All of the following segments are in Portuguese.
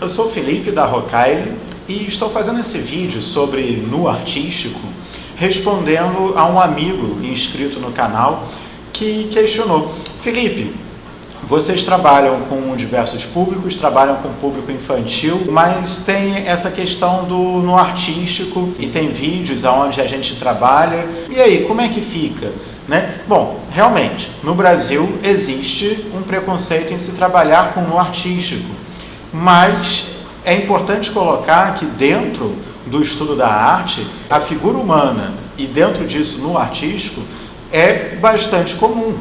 Eu sou o Felipe da Rocaille e estou fazendo esse vídeo sobre nu artístico respondendo a um amigo inscrito no canal que questionou: Felipe, vocês trabalham com diversos públicos, trabalham com público infantil, mas tem essa questão do no artístico e tem vídeos onde a gente trabalha. E aí, como é que fica? Né? Bom, realmente, no Brasil existe um preconceito em se trabalhar com no artístico, mas é importante colocar que dentro do estudo da arte, a figura humana e dentro disso no artístico é bastante comum.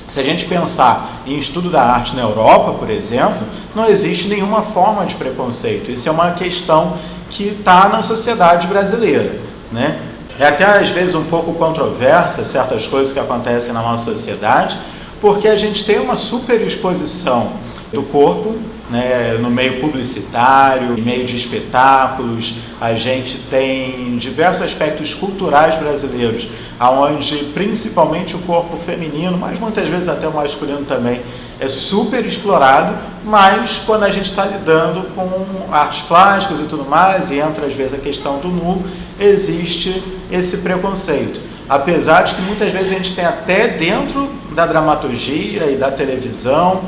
Se a gente pensar em estudo da arte na Europa, por exemplo, não existe nenhuma forma de preconceito. Isso é uma questão que está na sociedade brasileira, né? É até às vezes um pouco controversa certas coisas que acontecem na nossa sociedade, porque a gente tem uma superexposição do corpo, né, no meio publicitário, no meio de espetáculos. A gente tem diversos aspectos culturais brasileiros, onde principalmente o corpo feminino, mas muitas vezes até o masculino também, é super explorado, mas quando a gente está lidando com artes plásticas e tudo mais, e entra às vezes a questão do nu, existe esse preconceito. Apesar de que muitas vezes a gente tem até dentro da dramaturgia e da televisão,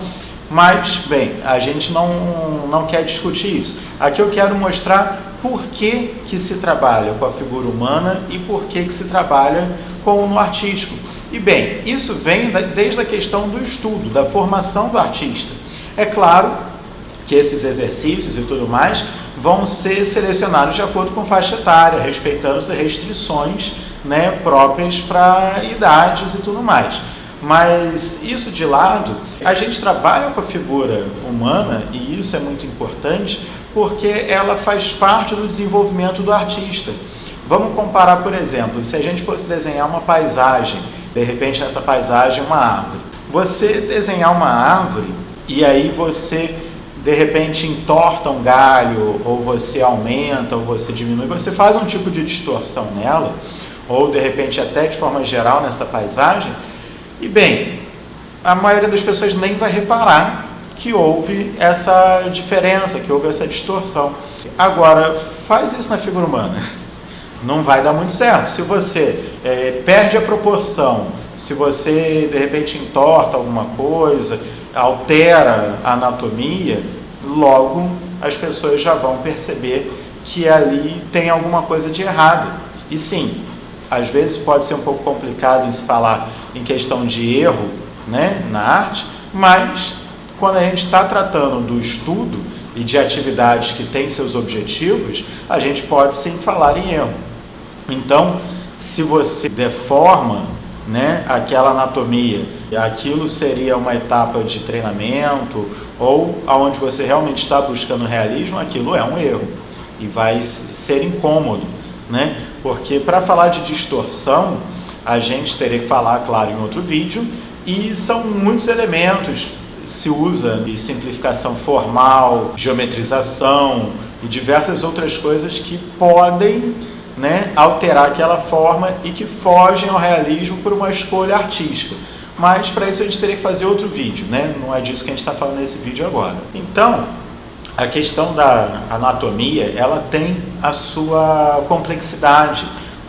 mas, bem, a gente não quer discutir isso. Aqui eu quero mostrar por que se trabalha com a figura humana e por que se trabalha com o no artístico. E, bem, isso vem desde a questão do estudo, da formação do artista. É claro que esses exercícios e tudo mais vão ser selecionados de acordo com faixa etária, respeitando as restrições, né, próprias para idades e tudo mais. Mas isso de lado, a gente trabalha com a figura humana e isso é muito importante porque ela faz parte do desenvolvimento do artista. Vamos comparar, por exemplo, se a gente fosse desenhar uma paisagem, de repente nessa paisagem uma árvore. Você desenhar uma árvore e aí você de repente entorta um galho, ou você aumenta, ou você diminui, você faz um tipo de distorção nela, ou de repente até de forma geral nessa paisagem. E bem, a maioria das pessoas nem vai reparar que houve essa diferença, que houve essa distorção. Agora, faz isso na figura humana, não vai dar muito certo. Se você perde a proporção, se você de repente entorta alguma coisa, altera a anatomia, logo as pessoas já vão perceber que ali tem alguma coisa de errado. E sim, às vezes pode ser um pouco complicado em se falar em questão de erro, né, na arte, mas quando a gente está tratando do estudo e de atividades que têm seus objetivos, a gente pode sim falar em erro. Então, se você deforma, né, aquela anatomia, aquilo seria uma etapa de treinamento, ou aonde você realmente está buscando realismo, aquilo é um erro e vai ser incômodo, né? Porque para falar de distorção, a gente teria que falar, claro, em outro vídeo, e são muitos elementos, se usa de simplificação formal, geometrização e diversas outras coisas que podem, né, alterar aquela forma e que fogem ao realismo por uma escolha artística. Mas para isso a gente teria que fazer outro vídeo, né? Não é disso que a gente está falando nesse vídeo agora. Então, a questão da anatomia, ela tem a sua complexidade,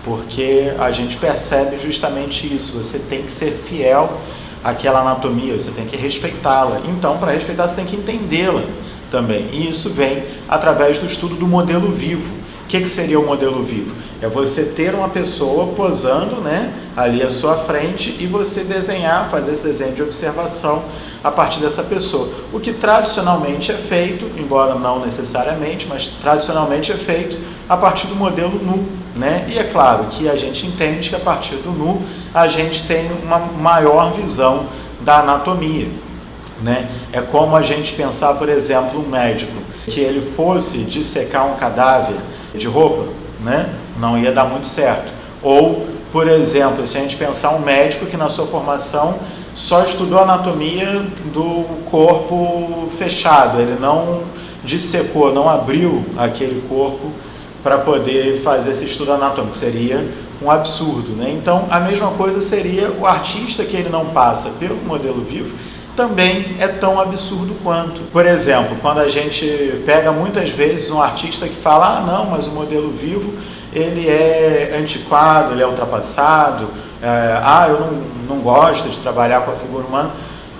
porque a gente percebe justamente isso. Você tem que ser fiel àquela anatomia, você tem que respeitá-la. Então, para respeitar, você tem que entendê-la também. E isso vem através do estudo do modelo vivo. O que seria o modelo vivo? É você ter uma pessoa posando, né, ali à sua frente e você desenhar, fazer esse desenho de observação a partir dessa pessoa. O que tradicionalmente é feito, embora não necessariamente, mas tradicionalmente é feito a partir do modelo nu, né? E é claro que a gente entende que a partir do nu a gente tem uma maior visão da anatomia, né? É como a gente pensar, por exemplo, um médico que ele fosse dissecar um cadáver de roupa, né? Não ia dar muito certo. Ou, por exemplo, se a gente pensar um médico que na sua formação só estudou anatomia do corpo fechado, ele não dissecou, não abriu aquele corpo para poder fazer esse estudo anatômico, seria um absurdo, né? Então, a mesma coisa seria o artista que ele não passa pelo modelo vivo, também é tão absurdo quanto. Por exemplo, quando a gente pega muitas vezes um artista que fala, não, mas o modelo vivo ele é antiquado, ele é ultrapassado, eu não gosto de trabalhar com a figura humana.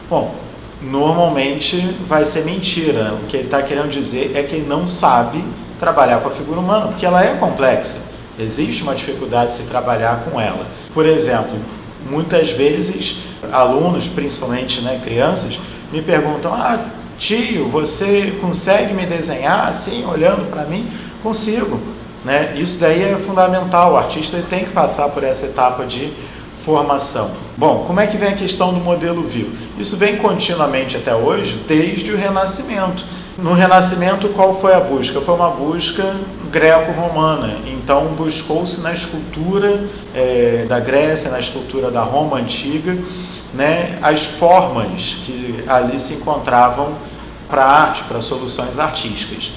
Bom, normalmente vai ser mentira. O que ele está querendo dizer é que ele não sabe trabalhar com a figura humana, porque ela é complexa. Existe uma dificuldade de se trabalhar com ela. Por exemplo, muitas vezes alunos, principalmente, né, crianças, me perguntam, tio, você consegue me desenhar assim, olhando para mim? Consigo. Né? Isso daí é fundamental, o artista tem que passar por essa etapa de formação. Bom, como é que vem a questão do modelo vivo? Isso vem continuamente até hoje, desde o Renascimento. No Renascimento, qual foi a busca? Foi uma busca greco-romana. Então, buscou-se na escultura da Grécia, na escultura da Roma antiga, né, as formas que ali se encontravam para a arte, para soluções artísticas.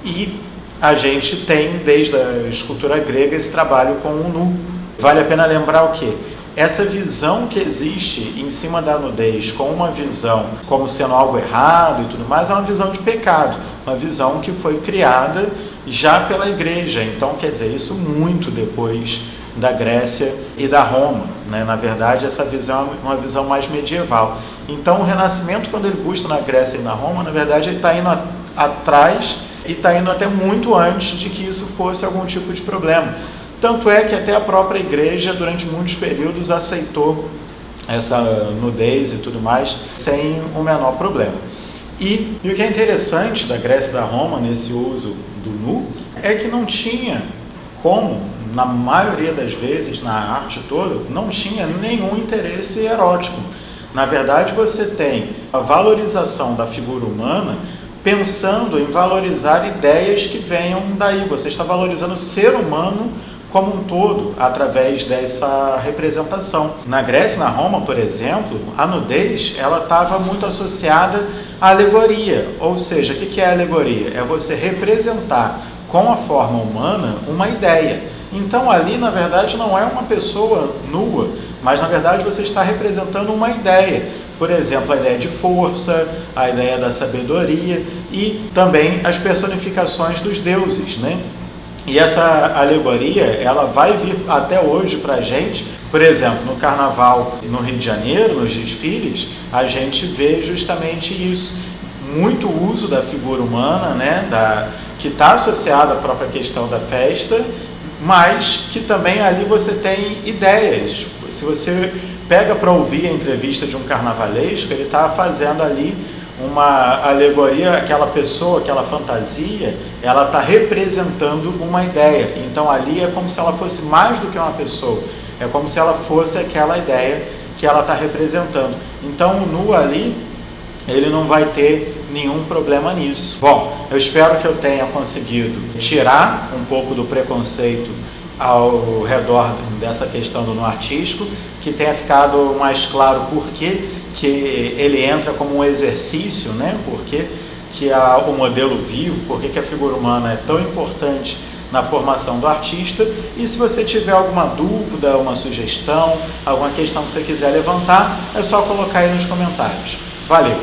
E a gente tem, desde a escultura grega, esse trabalho com o nu. Vale a pena lembrar o quê? Essa visão que existe em cima da nudez, com uma visão como sendo algo errado e tudo mais, é uma visão de pecado, uma visão que foi criada já pela igreja. Então, quer dizer, isso muito depois da Grécia e da Roma, né? Na verdade, essa visão é uma visão mais medieval. Então, o Renascimento, quando ele busca na Grécia e na Roma, na verdade, ele está indo atrás e está indo até muito antes de que isso fosse algum tipo de problema. Tanto é que até a própria igreja, durante muitos períodos, aceitou essa nudez e tudo mais, sem o menor problema. E o que é interessante da Grécia e da Roma, nesse uso do nu, é que não tinha como, na maioria das vezes, na arte toda, não tinha nenhum interesse erótico. Na verdade, você tem a valorização da figura humana pensando em valorizar ideias que venham daí. Você está valorizando o ser humano como um todo, através dessa representação. Na Grécia e na Roma, por exemplo, a nudez ela estava muito associada à alegoria. Ou seja, o que é alegoria? É você representar com a forma humana uma ideia. Então ali, na verdade, não é uma pessoa nua, mas na verdade você está representando uma ideia. Por exemplo, a ideia de força, a ideia da sabedoria e também as personificações dos deuses, né? E essa alegoria, ela vai vir até hoje para a gente. Por exemplo, no Carnaval no Rio de Janeiro, nos desfiles, a gente vê justamente isso. Muito uso da figura humana, né, que está associada à própria questão da festa, mas que também ali você tem ideias. Se você pega para ouvir a entrevista de um carnavalesco, ele está fazendo ali uma alegoria, aquela pessoa, aquela fantasia, ela está representando uma ideia. Então ali é como se ela fosse mais do que uma pessoa, é como se ela fosse aquela ideia que ela está representando. Então o nu ali, ele não vai ter nenhum problema nisso. Bom, eu espero que eu tenha conseguido tirar um pouco do preconceito ao redor dessa questão do nu artístico, que tenha ficado mais claro por que ele entra como um exercício, né? Porque que o modelo vivo, porque que a figura humana é tão importante na formação do artista. E se você tiver alguma dúvida, uma sugestão, alguma questão que você quiser levantar, é só colocar aí nos comentários. Valeu!